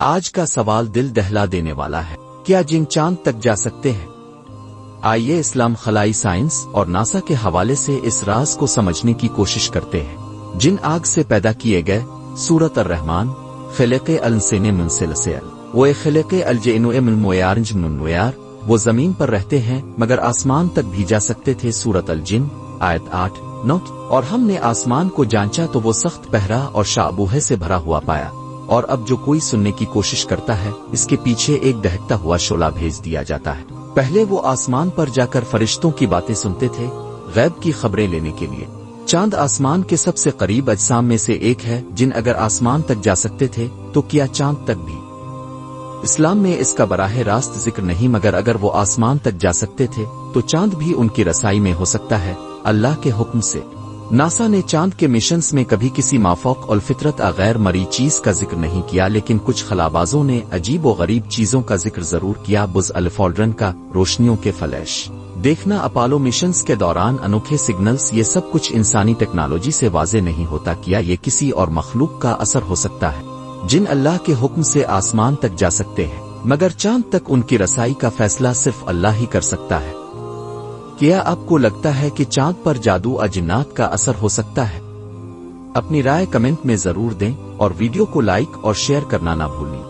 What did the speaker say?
آج کا سوال دل دہلا دینے والا ہے، کیا جن چاند تک جا سکتے ہیں؟ آئیے اسلام خلائی سائنس اور ناسا کے حوالے سے اس راز کو سمجھنے کی کوشش کرتے ہیں۔ جن آگ سے پیدا کیے گئے، سورۃ الرحمن، خلق الانسان من صلصال و خلق الجن من مارج من نار، وہ زمین پر رہتے ہیں مگر آسمان تک بھی جا سکتے تھے، سورۃ الجن آیت 8-9۔ اور ہم نے آسمان کو جانچا تو وہ سخت پہرا اور شعبوہے سے بھرا ہوا پایا، اور اب جو کوئی سننے کی کوشش کرتا ہے اس کے پیچھے ایک دہکتا ہوا شعلہ بھیج دیا جاتا ہے۔ پہلے وہ آسمان پر جا کر فرشتوں کی باتیں سنتے تھے، غیب کی خبریں لینے کے لیے۔ چاند آسمان کے سب سے قریب اجسام میں سے ایک ہے، جن اگر آسمان تک جا سکتے تھے تو کیا چاند تک بھی؟ اسلام میں اس کا براہ راست ذکر نہیں، مگر اگر وہ آسمان تک جا سکتے تھے تو چاند بھی ان کی رسائی میں ہو سکتا ہے، اللہ کے حکم سے۔ ناسا نے چاند کے مشنز میں کبھی کسی مافوق الفطرت غیر مرئی چیز کا ذکر نہیں کیا، لیکن کچھ خلابازوں نے عجیب و غریب چیزوں کا ذکر ضرور کیا۔ بز الفالڈرن کا روشنیوں کے فلیش دیکھنا، اپولو مشنز کے دوران انوکھے سگنلز، یہ سب کچھ انسانی ٹیکنالوجی سے واضح نہیں ہوتا۔ کیا یہ کسی اور مخلوق کا اثر ہو سکتا ہے؟ جن اللہ کے حکم سے آسمان تک جا سکتے ہیں مگر چاند تک ان کی رسائی کا فیصلہ صرف اللہ ہی کر سکتا ہے۔ کیا آپ کو لگتا ہے کہ چاند پر جادو جنات کا اثر ہو سکتا ہے؟ اپنی رائے کمنٹ میں ضرور دیں اور ویڈیو کو لائک اور شیئر کرنا نہ بھولیں۔